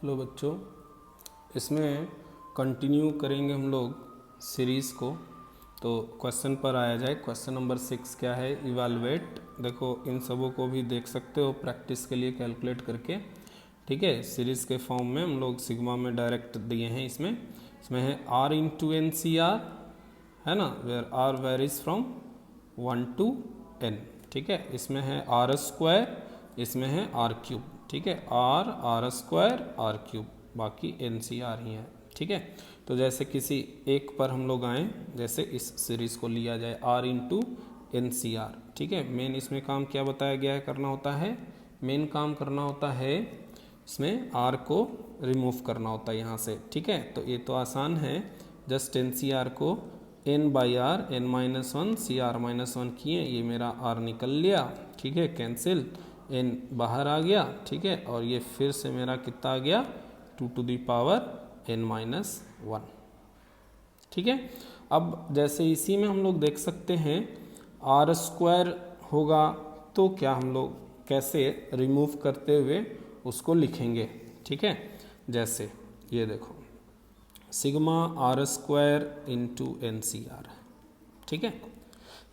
Hello बच्चों, इसमें continue करेंगे हम लोग सीरीज़ को। तो क्वेश्चन पर आया जाए। क्वेश्चन नंबर 6 क्या है? इवैल्यूएट। देखो इन सबों को भी देख सकते हो प्रैक्टिस के लिए कैलकुलेट करके, ठीक है। सीरीज़ के फॉर्म में हम लोग सिग्मा में डायरेक्ट दिए हैं। इसमें है R into n C r, है ना, where R varies from 1 to n, ठीक है। इसमें है R स्क्वायर, इसमें है R क्यूब, ठीक है। R स्क्वायर R क्यूब, बाकी एन सी आर ही है, ठीक है। तो जैसे किसी एक पर हम लोग आए, जैसे इस सीरीज़ को लिया जाए R into n C r, ठीक है। मेन इसमें काम क्या बताया गया है करना होता है? मेन काम करना होता है इसमें R को रिमूव करना होता है यहाँ से, ठीक है। तो ये तो आसान है, जस्ट एन सी आर को n by r n-1 C r -1 किए, ये मेरा r निकल लिया, ठीक है, कैंसिल, n बाहर आ गया, ठीक है। और ये फिर से मेरा कितना आ गया? 2 to the power n-1, ठीक है। अब जैसे इसी में हम लोग देख सकते हैं R स्क्वायर होगा, तो क्या हम लोग कैसे रिमूव करते हुए उसको लिखेंगे, ठीक है। जैसे ये देखो sigma R square into n C r, ठीक है।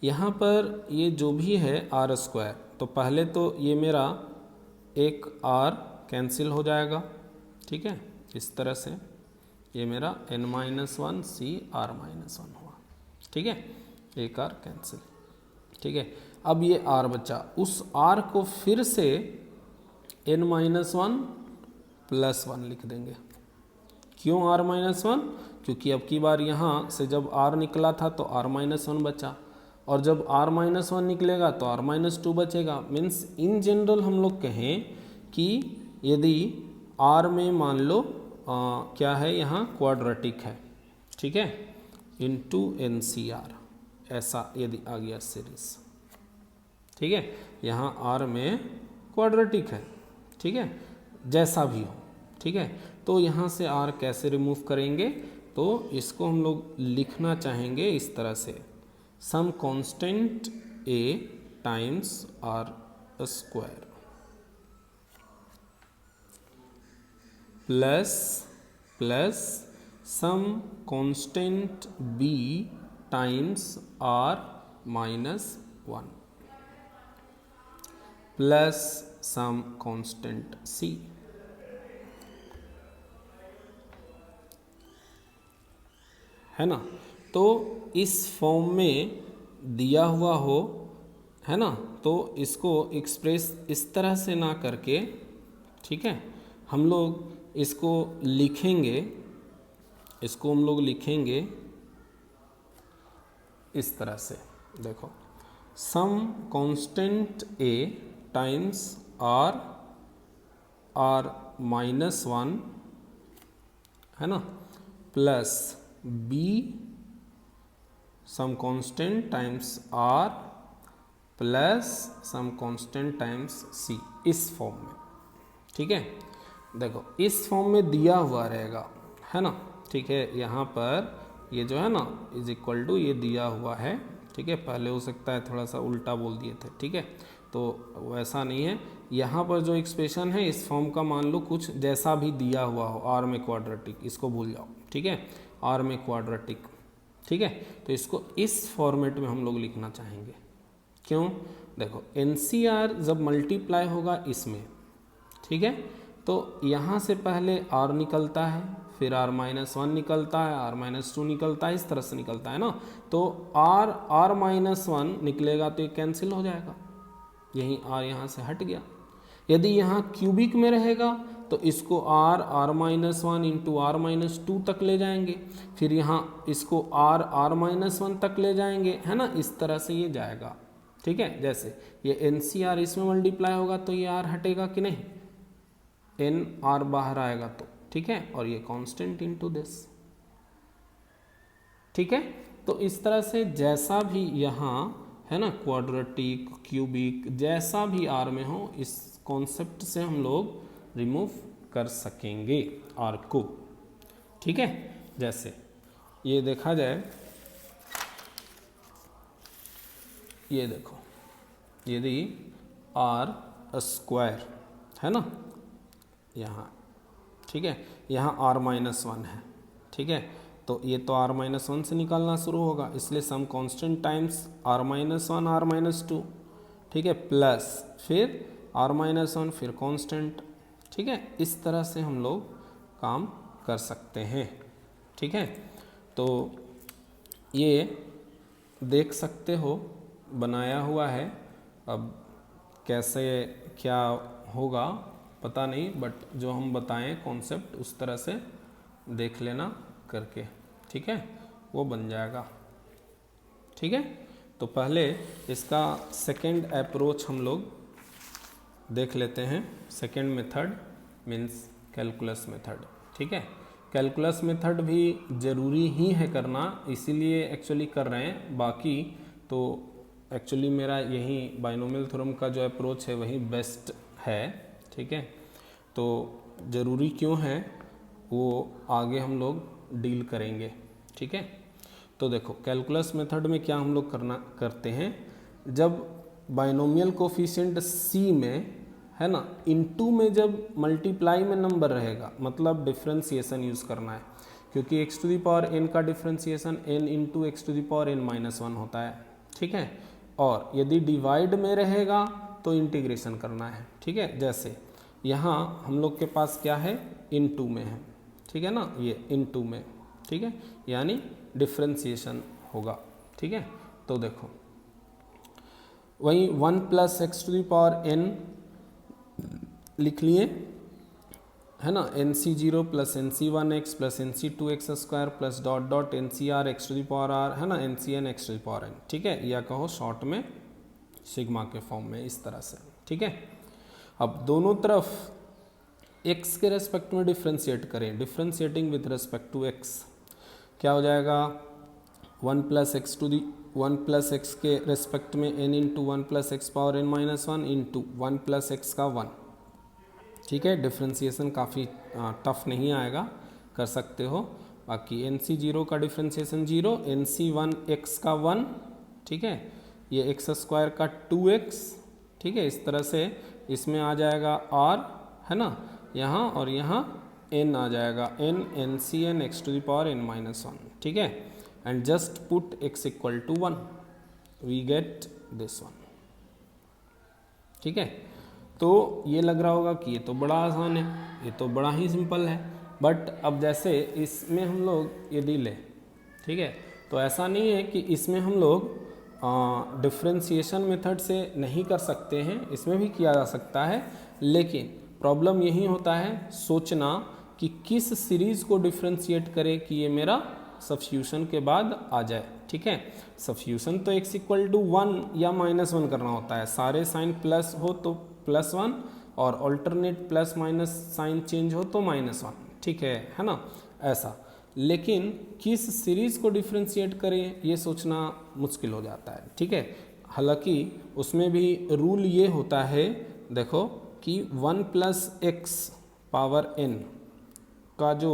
यहाँ पर ये जो भी है R स्क्वायर, तो पहले तो ये मेरा एक R कैंसिल हो जाएगा, ठीक है। इस तरह से ये मेरा n-1 सी R -1 हुआ, ठीक है, एक R कैंसिल, ठीक है। अब ये R बचा, उस R को फिर से n-1 प्लस 1 लिख देंगे। क्यों R-1? क्योंकि अब की बार यहाँ से जब R निकला था तो R-1 बचा, और जब R-1 निकलेगा तो R-2 बचेगा। मीन्स इन जनरल हम लोग कहें कि यदि R में मान लो क्या है यहाँ क्वाड्रेटिक है, ठीक है, इंटू एन सी आर, ऐसा यदि आ गया सीरीज, ठीक है। यहाँ R में क्वाड्रेटिक है, ठीक है, जैसा भी हो, ठीक है। तो यहाँ से R कैसे रिमूव करेंगे? तो इसको हम लोग लिखना चाहेंगे इस तरह से, some constant A times R square plus some constant B times R -1 plus some constant C, है ना। तो इस फॉर्म में दिया हुआ हो, है ना, तो इसको एक्सप्रेस इस तरह से ना करके, ठीक है, हम लोग इसको लिखेंगे, इसको हम लोग लिखेंगे इस तरह से। देखो some constant A times R -1, है ना, plus B some constant times R plus some constant times C, इस फॉर्म में, ठीक है। देखो इस फॉर्म में दिया हुआ रहेगा, है ना, ठीक है। यहाँ पर ये जो है ना इज इक्वल टू ये दिया हुआ है, ठीक है। पहले हो सकता है थोड़ा सा उल्टा बोल दिए थे, ठीक है, तो वैसा नहीं है। यहाँ पर जो एक्सप्रेशन है इस फॉर्म का मान लो कुछ जैसा भी दिया हुआ हो, R में क्वाड्रेटिक, इसको भूल जाओ, ठीक है, R में क्वाड्रेटिक, ठीक है। तो इसको इस फॉर्मेट में हम लोग लिखना चाहेंगे। क्यों? देखो NCR जब मल्टीप्लाई होगा इसमें, ठीक है, तो यहाँ से पहले R निकलता है, फिर R-1 निकलता है, R-2 निकलता है, इस तरह से निकलता है ना। तो R-1 निकलेगा तो ये कैंसिल हो जाएगा, यही R यहाँ से हट गया। यदि यहाँ क्यूबिक में रहेगा तो इसको R-1 इंटू R-2 तक ले जाएंगे, फिर यहाँ इसको R-1 तक ले जाएंगे, है ना, इस तरह से ये जाएगा, ठीक है। जैसे ये NCR इसमें मल्टीप्लाई होगा तो ये R हटेगा कि नहीं, NR बाहर आएगा तो, ठीक है, और ये कांस्टेंट इनटू दिस, ठीक है। तो इस तरह से जैसा भी यहाँ है ना क्वाड्रेटिक, क्यूबिक, जैसा भी R में हो, इस कॉन्सेप्ट से हम लोग रिमूव कर सकेंगे R को, ठीक है। जैसे ये देखा जाए, ये देखो यदि R स्क्वायर है ना यहाँ, ठीक है, यहाँ r-1 है, ठीक है, तो ये तो r-1 से निकालना शुरू होगा, इसलिए सम कांस्टेंट टाइम्स r-1 r-2, ठीक है, प्लस फिर r-1 फिर कांस्टेंट, ठीक है, इस तरह से हम लोग काम कर सकते हैं, ठीक है। तो ये देख सकते हो बनाया हुआ है, अब कैसे क्या होगा पता नहीं, बट जो हम बताएं कॉन्सेप्ट उस तरह से देख लेना करके, ठीक है, वो बन जाएगा, ठीक है। तो पहले इसका सेकंड अप्रोच हम लोग देख लेते हैं, second method means calculus method, ठीक है। कैलकुलस मेथड भी ज़रूरी ही है करना, इसीलिए एक्चुअली कर रहे हैं, बाकी तो एक्चुअली मेरा यही बाइनोमियल थ्योरम का जो अप्रोच है वही बेस्ट है, ठीक है। तो ज़रूरी क्यों है वो आगे हम लोग डील करेंगे, ठीक है। तो देखो कैलकुलस मेथड में क्या हम लोग करते हैं, जब बाइनोमियल कोफिशिएंट c में है ना, इनटू में जब मल्टीप्लाई में नंबर रहेगा, मतलब डिफ्रेंसिएशन यूज़ करना है, क्योंकि x to the power n का differentiation n into x to the power n-1 होता है, ठीक है। और यदि डिवाइड में रहेगा तो इंटीग्रेशन करना है, ठीक है। जैसे यहाँ हम लोग के पास क्या है, इनटू में है, ठीक है ना, ये इनटू में, ठीक है, यानी डिफ्रेंसिएशन होगा, ठीक है। तो देखो वही 1 plus x to the power n लिख लिए, है ना, nc0 plus nc1x plus nc2x square plus dot dot ncr x to the power r, है ना, ncn x to the power n, ठीक है, या कहो शॉर्ट में सिग्मा के फॉर्म में, इस तरह से, ठीक है। अब दोनों तरफ x के रेस्पेक्ट में डिफ्रेंशिएट करें, differentiating with respect to x क्या हो जाएगा, 1 प्लस एक्स के रेस्पेक्ट में n into 1 plus x power n-1 into 1 plus x का 1, ठीक है। डिफ्रेंसिएशन काफ़ी टफ नहीं आएगा, कर सकते हो। बाकी nc0 का डिफ्रेंसिएशन 0, nc1x का 1, ठीक है, ये एक्स स्क्वायर का 2x, ठीक है, इस तरह से इसमें आ जाएगा r, है ना, यहाँ और यहाँ n आ जाएगा, n ncn x to the power n-1, ठीक है, and just put x equal to 1, we get this one, ठीक है। तो ये लग रहा होगा कि ये तो बड़ा आसान है, ये तो बड़ा ही सिंपल है, बट अब जैसे इसमें हम लोग यदि लें, ठीक है, तो ऐसा नहीं है कि इसमें हम लोग डिफ्रेंशिएशन मेथड से नहीं कर सकते हैं, इसमें भी किया जा सकता है, लेकिन प्रॉब्लम यही होता है सोचना कि किस सीरीज़ को डिफ्रेंशिएट करें कि ये मेरा सब्स्टिट्यूशन के बाद आ जाए, ठीक है। सब्स्टिट्यूशन तो x इक्वल टू 1 या -1 करना होता है, सारे साइन प्लस हो तो +1 और alternate plus minus sign change हो तो -1, ठीक है ना, ऐसा। लेकिन किस सीरीज़ को डिफ्रेंशिएट करें ये सोचना मुश्किल हो जाता है, ठीक है। हालांकि उसमें भी रूल ये होता है, देखो कि 1 प्लस एक्स पावर n का जो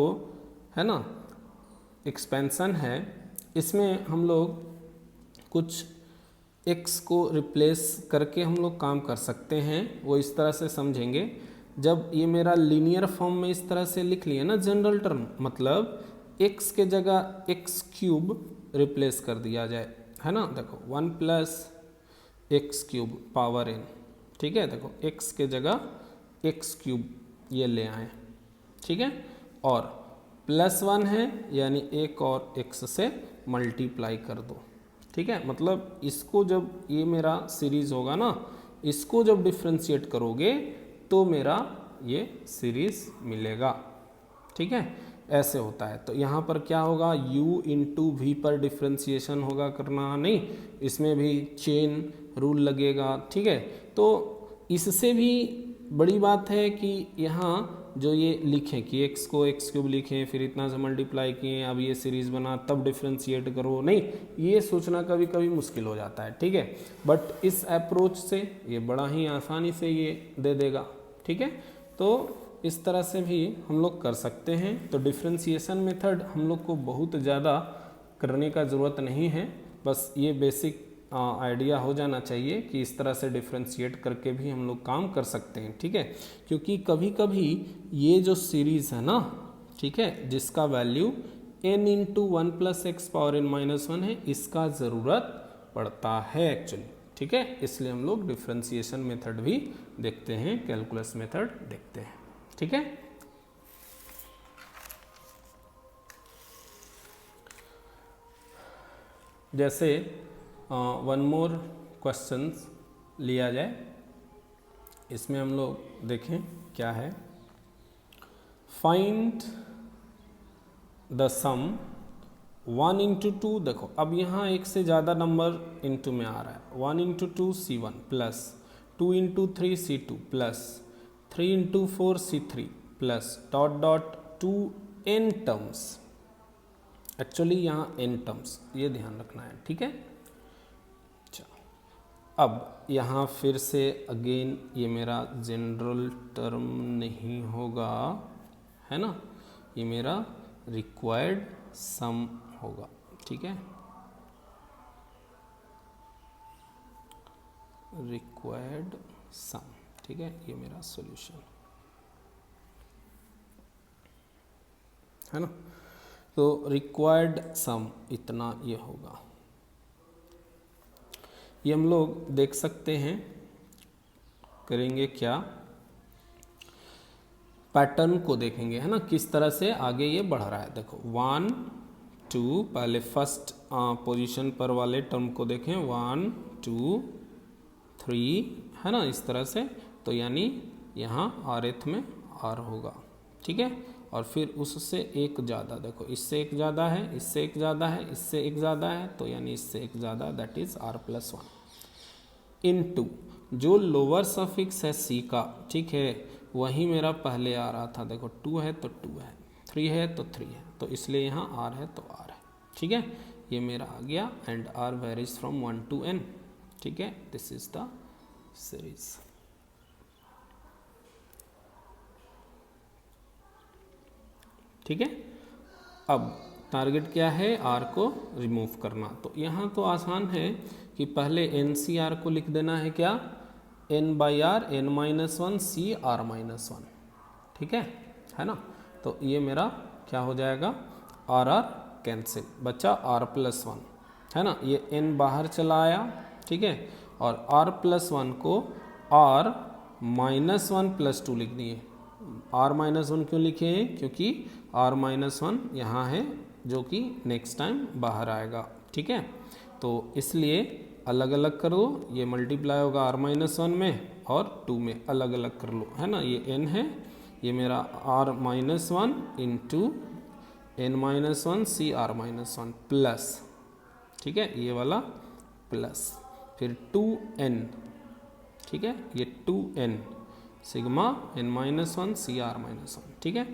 है ना एक्सपेंशन है, इसमें हम लोग कुछ x को रिप्लेस करके हम लोग काम कर सकते हैं। वो इस तरह से समझेंगे, जब ये मेरा लीनियर फॉर्म में इस तरह से लिख लिया ना जनरल टर्म, मतलब x के जगह x क्यूब रिप्लेस कर दिया जाए, है ना, देखो 1 plus x cube power n, ठीक है, देखो x के जगह x क्यूब ये ले आए, ठीक है, और +1 है यानी एक और x से मल्टीप्लाई कर दो, ठीक है। मतलब इसको जब ये मेरा सीरीज़ होगा ना, इसको जब डिफ्रेंशिएट करोगे तो मेरा ये सीरीज़ मिलेगा, ठीक है, ऐसे होता है। तो यहाँ पर क्या होगा, u इंटू वी पर डिफ्रेंशिएशन होगा करना, नहीं, इसमें भी चेन रूल लगेगा, ठीक है। तो इससे भी बड़ी बात है कि यहाँ जो ये लिखें कि x को x क्यूब लिखें, फिर इतना से मल्टीप्लाई किए, अब ये सीरीज़ बना तब डिफ्रेंशिएट करो, नहीं, ये सोचना कभी कभी मुश्किल हो जाता है, ठीक है। बट इस अप्रोच से ये बड़ा ही आसानी से ये दे देगा, ठीक है। तो इस तरह से भी हम लोग कर सकते हैं। तो डिफ्रेंशिएशन मेथड हम लोग को बहुत ज़्यादा करने का ज़रूरत नहीं है, बस ये बेसिक आइडिया हो जाना चाहिए कि इस तरह से डिफ्रेंशिएट करके भी हम लोग काम कर सकते हैं, ठीक है। क्योंकि कभी कभी ये जो सीरीज़ है ना, ठीक है, जिसका value n into 1 plus x power n minus 1 है, इसका ज़रूरत पड़ता है एक्चुअली, ठीक है। इसलिए हम लोग डिफ्रेंशिएशन मेथड भी देखते हैं, कैलकुलस मेथड देखते हैं, ठीक है। जैसे वन मोर क्वेश्चंस लिया जाए, इसमें हम लोग देखें क्या है। फाइंड द सम 1 इंटू 2, देखो अब यहाँ एक से ज़्यादा नंबर इंटू में आ रहा है। 1 into 2 C1 plus 2 into 3 C2 plus 3 into 4 C3 plus dot dot 2 n terms. Actually यहाँ n टर्म्स, ये ध्यान रखना है, ठीक है। चलो अब यहाँ फिर से अगेन ये मेरा जनरल टर्म नहीं होगा, है ना, ये मेरा रिक्वायर्ड सम होगा, ठीक है, रिक्वायर्ड सम, ठीक है, ये मेरा सॉल्यूशन है ना। तो रिक्वायर्ड सम इतना ये होगा। ये हम लोग देख सकते हैं, करेंगे क्या, पैटर्न को देखेंगे, है ना, किस तरह से आगे ये बढ़ रहा है। देखो 1 2, पहले फर्स्ट पोजीशन पर वाले टर्म को देखें, 1 2 3, है ना, इस तरह से। तो यानी यहाँ rth में r होगा, ठीक है। और फिर उससे एक ज़्यादा, देखो इससे एक ज़्यादा है, इससे एक ज़्यादा है, इससे एक ज़्यादा है, तो यानी इससे एक ज़्यादा, दैट इज़ r+1 इनटू जो लोअर सफिक्स है c का, ठीक है, वही मेरा पहले आ रहा था। देखो 2 है तो 2 है, 3 है तो 3 है, तो इसलिए यहाँ r है तो r है, ठीक है। ये मेरा आ गया and r varies from 1 to n, ठीक है। दिस इज द सीरीज, ठीक है। अब टारगेट क्या है, r को रिमूव करना। तो यहाँ तो आसान है कि पहले NCR को लिख देना है क्या, n/r n-1 CR-1, ठीक है ना। तो ये मेरा क्या हो जाएगा, r कैंसिल, बचा r+1, है ना। ये n बाहर चला आया, ठीक है, और r+1 को r-1 + 2 लिख दिए। r-1 क्यों लिखे हैं, क्योंकि r-1 यहाँ है जो कि नेक्स्ट टाइम बाहर आएगा, ठीक है। तो इसलिए अलग अलग कर दो, ये मल्टीप्लाई होगा r-1 में और 2 में, अलग अलग कर लो, है ना। ये n है, ये मेरा r-1 into n-1 CR-1 plus, ठीक है, ये वाला प्लस, फिर 2n, ठीक है, ये 2n सिग्मा n-1 CR-1, ठीक है।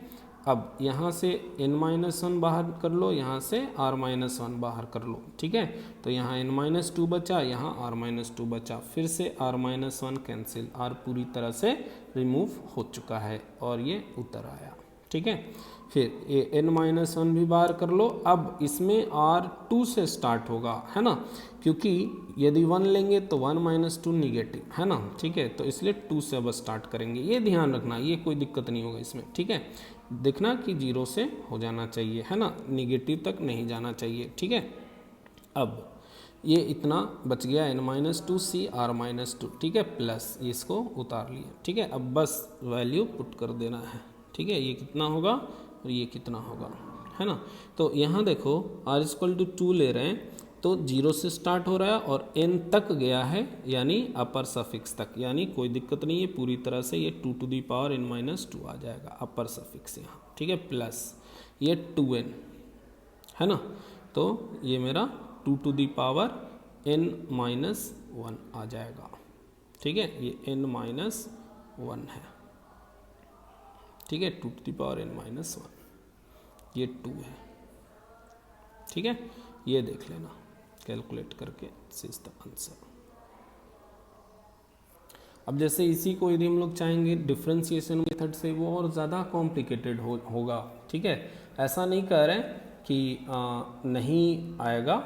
अब यहाँ से n-1 बाहर कर लो, यहाँ से r-1 बाहर कर लो, ठीक है। तो यहाँ n-2 बचा, यहाँ r-2 बचा, फिर से r-1 कैंसिल, r पूरी तरह से रिमूव हो चुका है और ये उतर आया, ठीक है। फिर ये n-1 भी बाहर कर लो। अब इसमें r2 से स्टार्ट होगा, है ना, क्योंकि यदि 1 लेंगे तो 1 - 2 निगेटिव, है ना, ठीक है। तो इसलिए 2 से अब स्टार्ट करेंगे, ये ध्यान रखना, ये कोई दिक्कत नहीं होगा इसमें, ठीक है। देखना कि 0 से हो जाना चाहिए, है ना, निगेटिव तक नहीं जाना चाहिए, ठीक है। अब ये इतना बच गया n-2 CR-2, ठीक है, प्लस इसको उतार लिया, ठीक है। अब बस वैल्यू पुट कर देना है, ठीक है। ये कितना होगा और ये कितना होगा, है ना। तो यहाँ देखो r=2 ले रहे हैं, तो 0 से स्टार्ट हो रहा है और n तक गया है, यानी अपर सफिक्स तक, यानी कोई दिक्कत नहीं है, पूरी तरह से ये 2n-2 आ जाएगा अपर सफिक्स यहाँ, ठीक है, प्लस ये 2n, है ना। तो ये मेरा 2n-1 आ जाएगा, ठीक है, ये n-1 है, ठीक है, 2n-1, ये 2 है, ठीक है। ये देख लेना कैलकुलेट करके, दिस इज द आंसर। अब जैसे इसी को यदि हम लोग चाहेंगे डिफरेंशिएशन मेथड से, वो और ज़्यादा कॉम्प्लिकेटेड होगा, ठीक है। ऐसा नहीं कह रहे कि नहीं आएगा,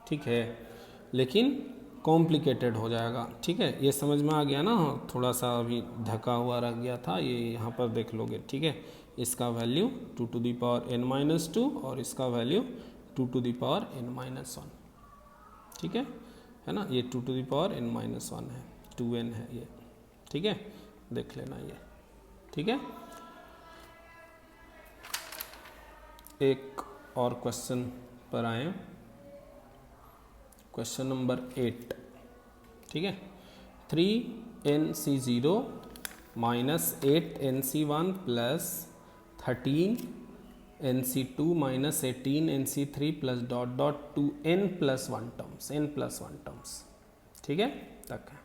ठीक है, लेकिन कॉम्प्लिकेटेड हो जाएगा। ठीक है, ये समझ में आ गया ना। थोड़ा सा अभी ढका हुआ रह गया था, ये यहाँ पर देख लोगे। ठीक है, इसका value 2 to the power n-2 और इसका value 2 to the power n-1। ठीक है ना, ये 2 to the power n-1 है, 2n है ये। ठीक है, देख लेना ये। ठीक है, एक और क्वेश्चन पर आए, क्वेश्चन नंबर 8। ठीक है, 3nc0 minus 8nc1 plus 13nc2 minus 18nc3 plus dot dot 2n plus 1 terms, n plus 1 terms. ठीक है, तक है।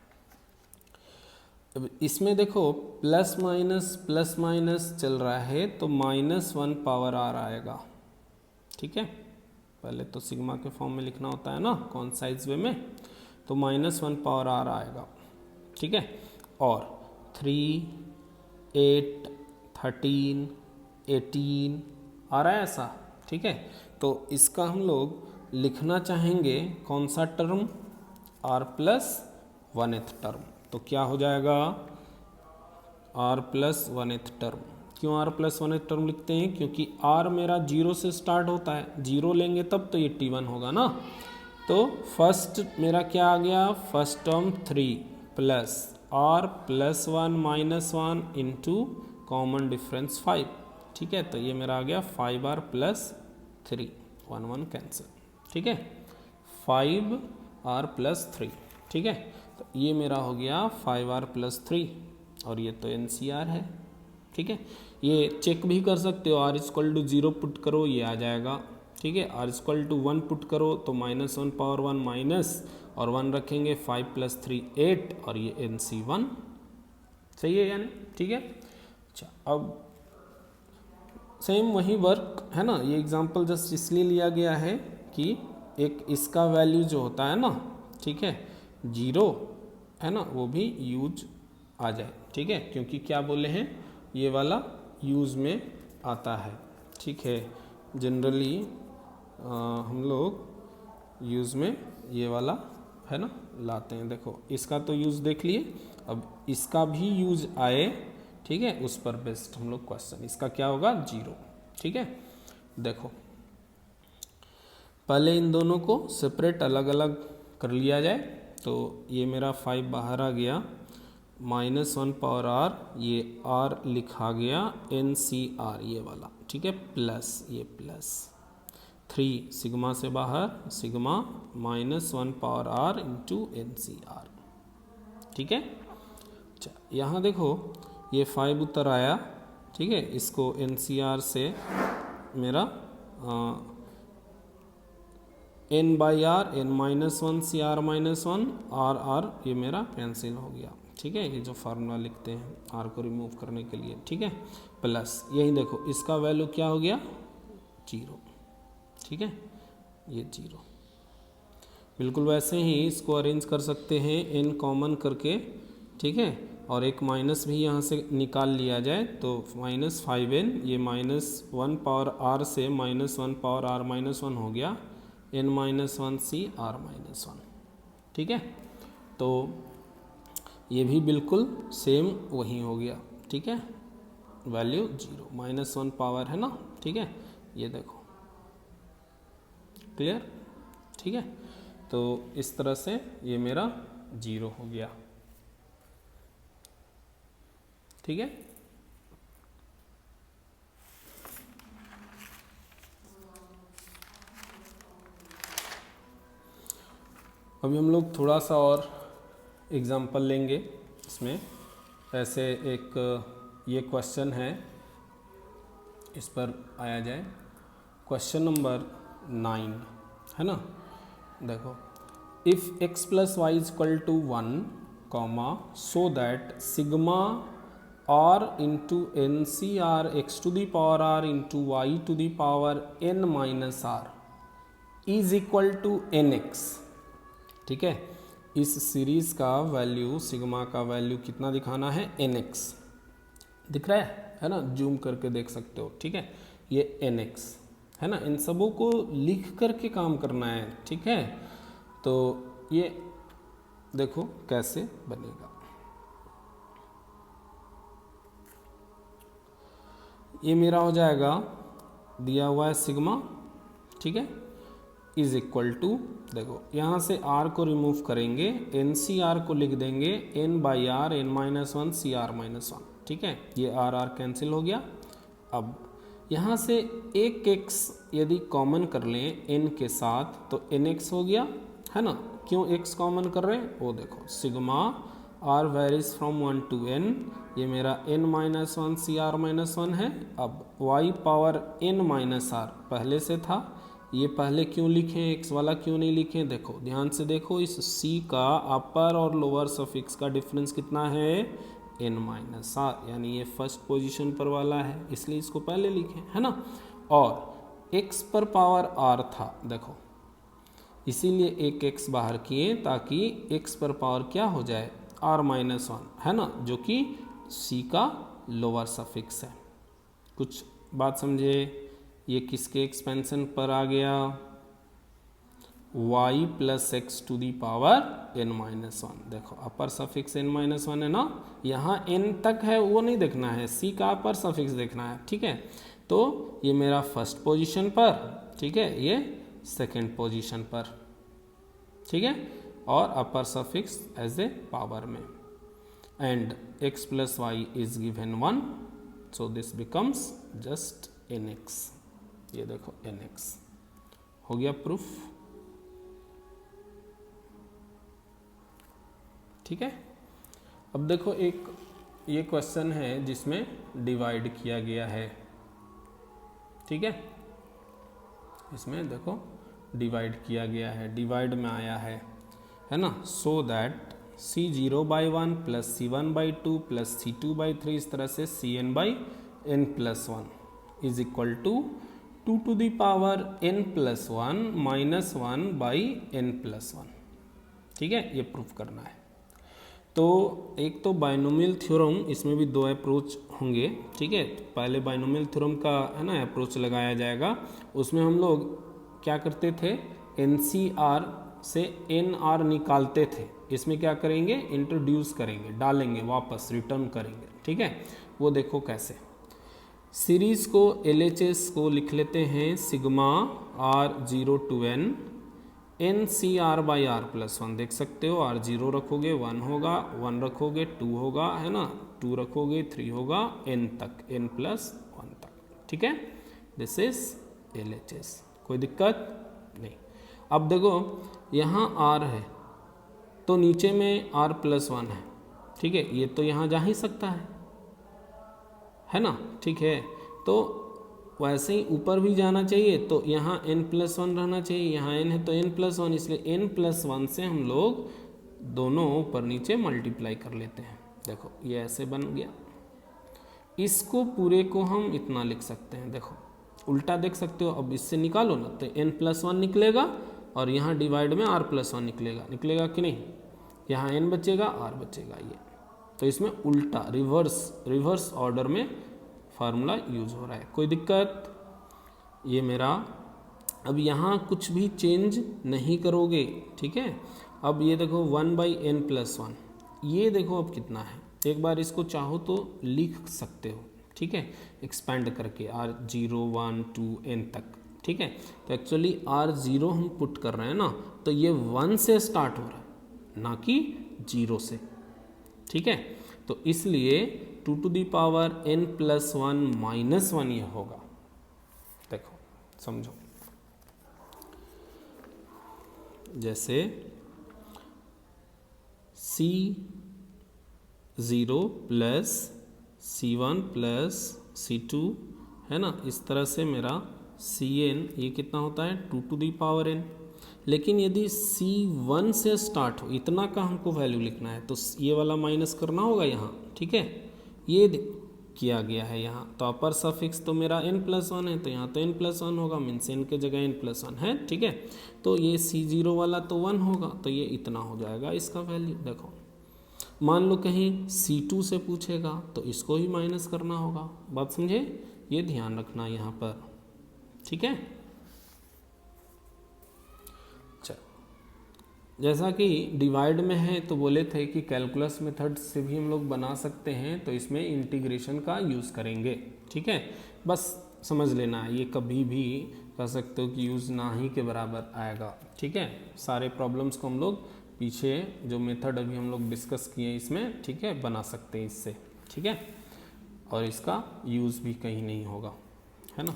अब इसमें देखो प्लस माइनस चल रहा है, तो -1 पावर r आएगा। ठीक है, पहले तो सिग्मा के फॉर्म में लिखना होता है ना, कौन सा इस वे में, तो -1 पावर r आएगा। ठीक है, और 3, 8, 13, 18 आ रहा है ऐसा। ठीक है, तो इसका हम लोग लिखना चाहेंगे कौन सा term, r plus 1th term. तो क्या हो जाएगा, r प्लस 1th टर्म। क्यों r प्लस 1th टर्म लिखते हैं, क्योंकि r मेरा 0 से स्टार्ट होता है, 0 लेंगे तब तो ये t1 होगा ना। तो फर्स्ट मेरा क्या आ गया, first term 3 plus r plus 1 minus 1 into common difference 5। ठीक है, तो ये मेरा आ गया 5r प्लस 3, 1 1 कैंसिल। ठीक है, 5r प्लस 3। ठीक है, तो ये मेरा हो गया 5r प्लस 3 और ये तो NCR है। ठीक है, ये चेक भी कर सकते हो, r इक्वल टू 0 पुट करो ये आ जाएगा। ठीक है, r इक्वल टू 1 पुट करो तो -1 पावर 1 माइनस और 1 रखेंगे, 5 प्लस 3 8 और ये NC1 सही है यानी। ठीक है, अच्छा अब सेम वही वर्क है ना, ये एग्जांपल जस्ट इसलिए लिया गया है कि एक इसका वैल्यू जो होता है ना, ठीक है 0 है ना, वो भी यूज आ जाए। ठीक है, क्योंकि क्या बोले हैं, ये वाला यूज में आता है। ठीक है, जनरली हम लोग यूज में ये वाला है ना लाते हैं। देखो इसका तो यूज देख लिए, अब इसका भी यूज आए, ठीक है, उस पर बेस्ड हम लोग क्वेश्चन, इसका क्या होगा 0। ठीक है, देखो पहले इन दोनों को सेपरेट अलग अलग कर लिया जाए। तो ये मेरा 5 बाहर आ गया, -1 पावर r, ये r लिखा गया NCR ये वाला। ठीक है, प्लस ये प्लस 3 सिग्मा से बाहर, sigma -1 power r into NCR। ठीक है, अच्छा यहाँ देखो ये 5 उतर आया। ठीक है, इसको NCR से मेरा n by r, n-1 CR -1 r ये मेरा कैंसिल हो गया। ठीक है, ये जो फार्मूला लिखते हैं r को रिमूव करने के लिए। ठीक है, प्लस यही देखो इसका वैल्यू क्या हो गया 0। ठीक है, ये 0। बिल्कुल वैसे ही इसको अरेंज कर सकते हैं n कॉमन करके। ठीक है, और एक माइनस भी यहाँ से निकाल लिया जाए तो -5n, ये -1 पावर r से -1 पावर r -1 हो गया n-1 CR -1। ठीक है, तो ये भी बिल्कुल सेम वही हो गया। ठीक है, वैल्यू 0, -1 पावर है ना। ठीक है, ये देखो क्लियर। ठीक है, तो इस तरह से ये मेरा 0 हो गया। ठीक है, अभी हम लोग थोड़ा सा और एग्जाम्पल लेंगे इसमें। ऐसे एक ये क्वेश्चन है, इस पर आया जाए। क्वेश्चन नंबर 9 है ना। देखो, if x plus y is equal to 1 comma so that sigma r into n C r x to the power r into y to the power n minus r is equal to nx। ठीक है, इस series का value, sigma का value कितना दिखाना है nx। दिख रहा है ना, जूम करके देख सकते हो। ठीक है, ये nx है ना, इन सबों को लिख करके काम करना है। ठीक है, तो ये देखो कैसे बनेगा। ये मेरा हो जाएगा, दिया हुआ है सिग्मा, ठीक है, इज इक्वल टू, देखो यहाँ से r को रिमूव करेंगे, एन सी आर को लिख देंगे n by r n minus one C r minus one, ठीक है, ये r कैंसिल हो गया। अब यहाँ से एक x यदि कॉमन कर लें n के साथ तो nx हो गया, है ना। क्यों x कॉमन कर रहे हैं, वो देखो sigma r varies from 1 to n, ये मेरा n minus one C r minus one है। अब y power n minus r पहले से था, ये पहले क्यों लिखे, x वाला क्यों नहीं लिखे, देखो ध्यान से देखो, इस c का अपर और लोअर सफिक्स का डिफरेंस कितना है, n माइनस आर, यानी ये फर्स्ट पोजीशन पर वाला है, इसलिए इसको पहले लिखे, है ना। और x पर पावर r था, देखो इसीलिए एक x बाहर किए ताकि x पर पावर क्या हो जाए, r माइनस वन, है ना, जो कि c का लोअर सफिक्स है। कुछ बात समझे, ये किसके एक्सपेंशन पर आ गया, y plus x to the power n minus one, देखो upper suffix n minus one है ना, यहाँ n तक है वो नहीं देखना है, c का अपर सफिक्स देखना है, ठीक है। तो ये मेरा फर्स्ट पोजीशन पर, ठीक है, ये सेकेंड पोजीशन पर, ठीक है, और upper suffix as a power में, and x plus y is given 1, so this becomes just nx, ये देखो nx हो गया प्रूफ, ठीक है। अब देखो एक ये क्वेश्चन है जिसमें डिवाइड किया गया है, ठीक है, इसमें देखो डिवाइड किया गया है, डिवाइड में आया है ना, so that c0 by one plus c1 by two plus c2 by three, इस तरह से cn by n plus one is equal to 2 to the power n plus one minus one by n plus one, ठीक है, ये proof करना है। तो एक तो बाइनोमियल थ्योरम, इसमें भी दो अप्रोच होंगे, ठीक है। तो पहले बाइनोमियल थ्योरम का है ना अप्रोच लगाया जाएगा, उसमें हम लोग क्या करते थे, NCR से NR निकालते थे, इसमें क्या करेंगे, इंट्रोड्यूस करेंगे, डालेंगे, वापस रिटर्न करेंगे, ठीक है। वो देखो कैसे, सीरीज को LHS को लिख लेते हैं sigma R0 to N NCR by r plus one, देख सकते हो, R0 रखोगे 1 होगा, 1 रखोगे 2 होगा, है ना, 2 रखोगे 3 होगा, n तक, n प्लस वन तक, ठीक है। दिस इज LHS, कोई दिक्कत नहीं। अब देखो यहाँ R है तो नीचे में R प्लस वन है, ठीक है, ये तो यहाँ जा ही सकता है ना, ठीक है। तो वैसे ही ऊपर भी जाना चाहिए, तो यहाँ n प्लस वन रहना चाहिए, यहाँ n है तो n प्लस वन, इसलिए n प्लस वन से हम लोग दोनों ऊपर नीचे मल्टीप्लाई कर लेते हैं, देखो ये ऐसे बन गया। इसको पूरे को हम इतना लिख सकते हैं, देखो उल्टा देख सकते हो, अब इससे निकालो ना तो n प्लस वन निकलेगा और यहाँ डिवाइड में r प्लस वन निकलेगा कि नहीं, यहाँ n बचेगा r बचेगा, ये तो इसमें उल्टा रिवर्स ऑर्डर में फार्मूला यूज हो रहा है, कोई दिक्कत। ये मेरा, अब यहाँ कुछ भी चेंज नहीं करोगे, ठीक है। अब ये देखो 1 बाई n प्लस वन, ये देखो अब कितना है, एक बार इसको चाहो तो लिख सकते हो, ठीक है, एक्सपेंड करके R0 1 2 n तक, ठीक है। तो एक्चुअली R0 हम पुट कर रहे हैं ना, तो ये 1 से स्टार्ट हो रहा है ना कि 0 से, ठीक है। तो इसलिए 2 to the power n plus one minus one ये होगा, देखो समझो, जैसे C0 plus C1 plus C2, है ना, इस तरह से मेरा Cn ये कितना होता है 2 टू दी पावर n। लेकिन यदि C1 से स्टार्ट हो, इतना का हमको वैल्यू लिखना है, तो ये वाला माइनस करना होगा यहाँ, ठीक है, ये किया गया है यहाँ। तो अपर सफिक्स तो मेरा n प्लस वन है, तो यहाँ तो n प्लस वन होगा, मीन्स n के जगह n प्लस वन है, ठीक है। तो ये C0 वाला तो 1 होगा, तो ये इतना हो जाएगा इसका वैल्यू। देखो मान लो कहीं C2 से पूछेगा तो इसको ही माइनस करना होगा, बात समझे, ये ध्यान रखना यहाँ पर, ठीक है। जैसा कि डिवाइड में है तो बोले थे कि कैलकुलस मेथड से भी हम लोग बना सकते हैं, तो इसमें इंटीग्रेशन का यूज़ करेंगे। ठीक है, बस समझ लेना है, ये कभी भी कह सकते हो कि यूज़ ना ही के बराबर आएगा। ठीक है, सारे प्रॉब्लम्स को हम लोग पीछे जो मेथड अभी हम लोग डिस्कस किए इसमें, ठीक है, बना सकते हैं इससे। ठीक है, और इसका यूज़ भी कहीं नहीं होगा, है ना।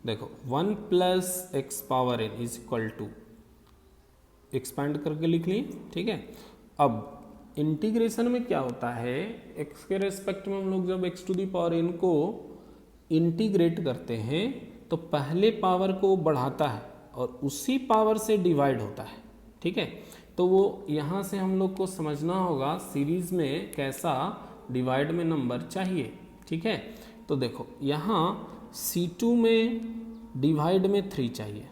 देखो 1 + x power n is equal to, expand करके लिख लिए। ठीक है, अब इंटीग्रेशन में क्या होता है, x के रेस्पेक्ट में हम लोग जब x to the power n को इंटीग्रेट करते हैं तो पहले पावर को बढ़ाता है और उसी पावर से डिवाइड होता है। ठीक है, तो वो यहाँ से हम लोग को समझना होगा सीरीज में कैसा डिवाइड में नंबर चाहिए। ठीक है, तो देखो यहाँ C2 में डिवाइड में 3 चाहिए,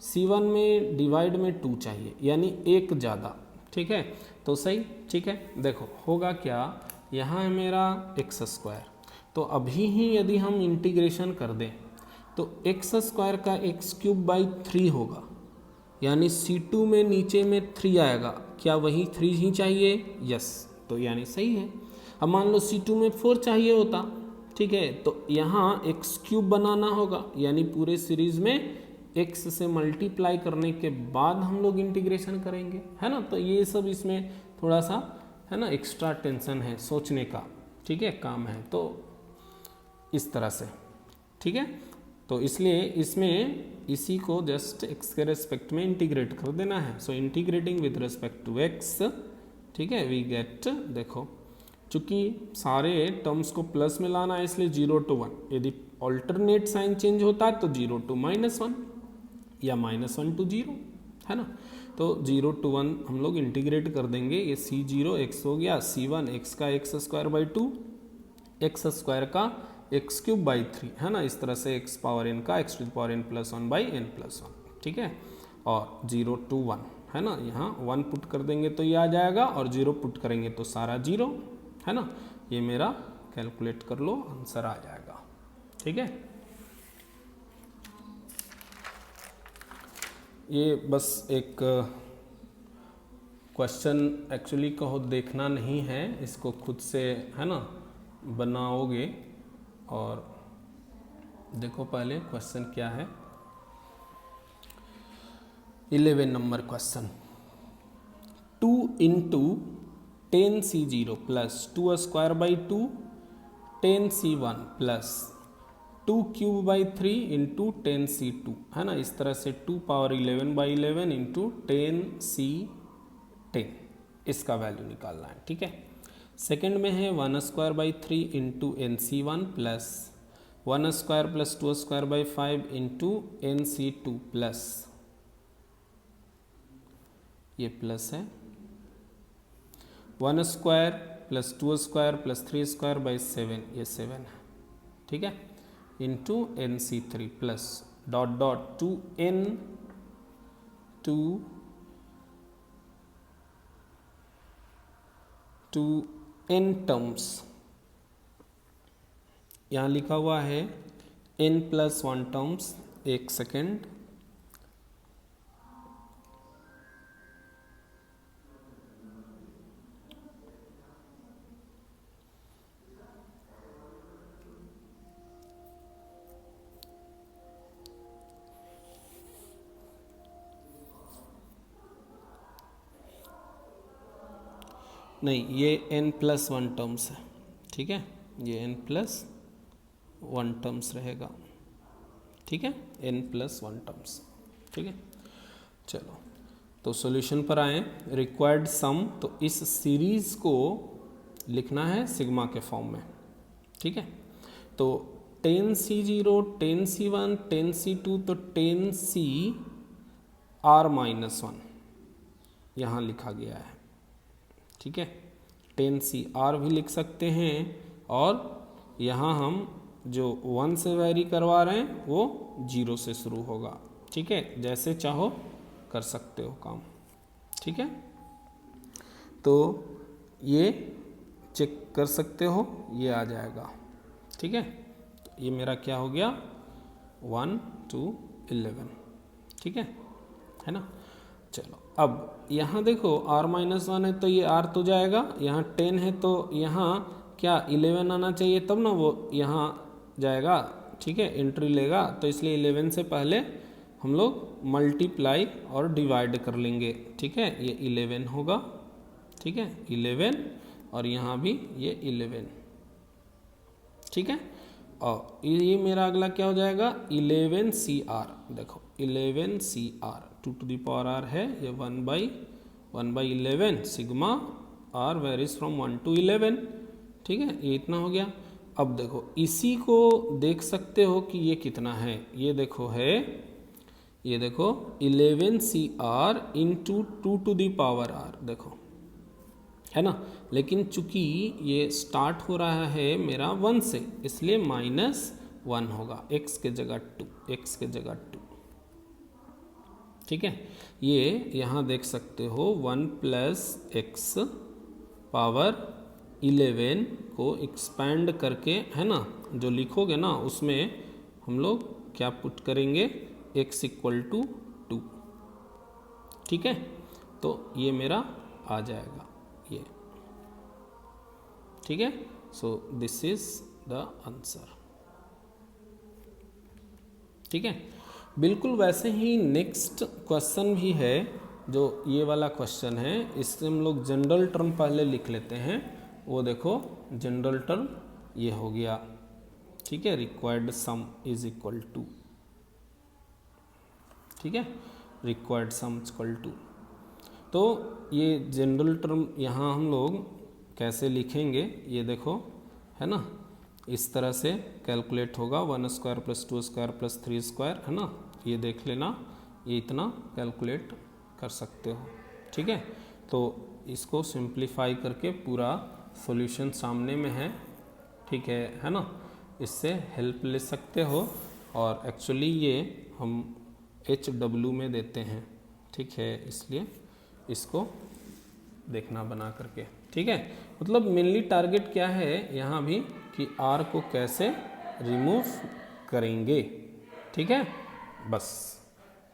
C1 में डिवाइड में 2 चाहिए, यानी एक ज़्यादा। ठीक है, तो सही। ठीक है, देखो होगा क्या, यहाँ है मेरा x², तो अभी ही यदि हम इंटीग्रेशन कर दें तो x² का x³/3 होगा, यानी C2 में नीचे में 3 आएगा, क्या वही 3 ही चाहिए? यस, तो यानी सही है। अब मान लो C2 में 4 चाहिए होता, ठीक है, तो यहाँ x³ बनाना होगा, यानी पूरे सीरीज में x से मल्टीप्लाई करने के बाद हम लोग इंटीग्रेशन करेंगे, है ना। तो ये सब इसमें थोड़ा सा, है ना, एक्स्ट्रा टेंशन है, सोचने का, ठीक है, काम है, तो इस तरह से। ठीक है, तो इसलिए इसमें इसी को जस्ट x के रेस्पेक्ट में इंटीग्रेट कर देना है। So integrating with respect to x, ठीक है, वी गेट, देखो चूंकि सारे टर्म्स को प्लस में लाना है इसलिए 0 to 1, यदि ऑल्टरनेट साइन चेंज होता है तो 0 to -1 या -1 to 0, है ना। तो 0 to 1 हम लोग इंटीग्रेट कर देंगे, ये C0 x हो गया, C1 x का x²/2, x² का x³/3, है ना। इस तरह से x पावर n का x⁴n+1/n+1, ठीक है, और 0 to 1, है ना। यहाँ 1 पुट कर देंगे तो ये आ जाएगा, और 0 पुट करेंगे तो सारा 0, है ना। ये मेरा कैलकुलेट कर लो, आंसर आ जाएगा। ठीक है, ये बस एक क्वेश्चन एक्चुअली कहो देखना नहीं है, इसको खुद से, है ना, बनाओगे। और देखो पहले क्वेश्चन क्या है, 11 number question, 2 × 10C0 + 2²/2 10C1 + 2³/3 × 10C2, है ना। इस तरह से 2 पावर 11/11 × 10C10, इसका वैल्यू निकालना है। ठीक है, सेकंड में है 1²/3 × NC1 + 1² + 2²/5 × NC2 प्लस, ये प्लस है, 1² + 2² + 3²/7, ये 7 है। ठीक है, into NC3 plus dot 2n terms, यहाँ लिखा हुआ है n+1 टर्म्स। एक सेकेंड, नहीं, ये n+1 टर्म्स है। ठीक है, ये n+1 टर्म्स रहेगा। ठीक है, n+1 टर्म्स। ठीक है, चलो तो सॉल्यूशन पर आए। रिक्वायर्ड सम, तो इस सीरीज को लिखना है सिग्मा के फॉर्म में। ठीक है, तो 10C0 10C1 10C2, तो 10CR-1 यहाँ लिखा गया है। ठीक है, 10CR भी लिख सकते हैं, और यहाँ हम जो 1 से वैरी करवा रहे हैं वो 0 से शुरू होगा। ठीक है, जैसे चाहो कर सकते हो काम। ठीक है, तो ये चेक कर सकते हो, ये आ जाएगा। ठीक है, तो ये मेरा क्या हो गया, 1 to 11। ठीक है ना। चलो अब यहाँ देखो r-1 है तो ये r तो जाएगा, यहाँ 10 है तो यहाँ क्या 11 आना चाहिए तब ना वो यहाँ जाएगा, ठीक है, एंट्री लेगा। तो इसलिए 11 से पहले हम लोग मल्टीप्लाई और डिवाइड कर लेंगे, ठीक है। ये 11 होगा, ठीक है, 11 और यहाँ भी ये 11, ठीक है। और ये मेरा अगला क्या हो जाएगा 11CR, देखो 11CR 2 to the power r है, ये 1/11 sigma r varies from 1 to 11, ठीक है, ये इतना हो गया। अब देखो इसी को देख सकते हो कि ये कितना है, ये देखो है, ये देखो 11CR into 2 to the power r, देखो है ना। लेकिन चूंकि ये स्टार्ट हो रहा है मेरा 1 से, इसलिए -1 होगा, x के जगह 2, x के जगह 2, ठीक है। ये यहाँ देख सकते हो 1 + x पावर 11 को एक्सपैंड करके, है ना, जो लिखोगे ना उसमें हम लोग क्या पुट करेंगे, x = 2, ठीक है। तो ये मेरा आ जाएगा ये, ठीक है। So this is the answer, ठीक है। बिल्कुल वैसे ही नेक्स्ट क्वेश्चन भी है, जो ये वाला क्वेश्चन है, इससे हम लोग जनरल टर्म पहले लिख लेते हैं। वो देखो जनरल टर्म ये हो गया, ठीक है, required sum is equal to, ठीक है, रिक्वायर्ड सम इक्वल टू। तो ये जनरल टर्म यहाँ हम लोग कैसे लिखेंगे, ये देखो, है ना, इस तरह से कैलकुलेट होगा, 1² + 2² + 3², है ना, ये देख लेना, ये इतना कैलकुलेट कर सकते हो, ठीक है। तो इसको सिंप्लीफाई करके पूरा सॉल्यूशन सामने में है, ठीक है ना, इससे हेल्प ले सकते हो। और एक्चुअली ये हम HW में देते हैं, ठीक है, इसलिए इसको देखना बना करके, ठीक है। मतलब मेनली टारगेट क्या है यहाँ भी कि R को कैसे रिमूव करेंगे, ठीक है, बस।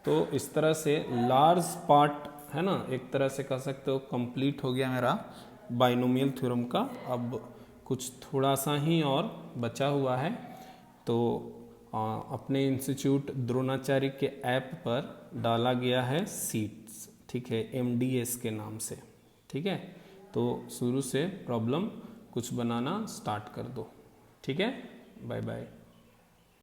तो इस तरह से लार्ज पार्ट, है ना, एक तरह से कह सकते हो कंप्लीट हो गया मेरा बाइनोमियल थ्योरम का। अब कुछ थोड़ा सा ही और बचा हुआ है। तो अपने इंस्टीट्यूट द्रोणाचार्य के ऐप पर डाला गया है सीट्स, ठीक है, MDS के नाम से, ठीक है। तो शुरू से प्रॉब्लम कुछ बनाना स्टार्ट कर दो, ठीक है। Bye bye.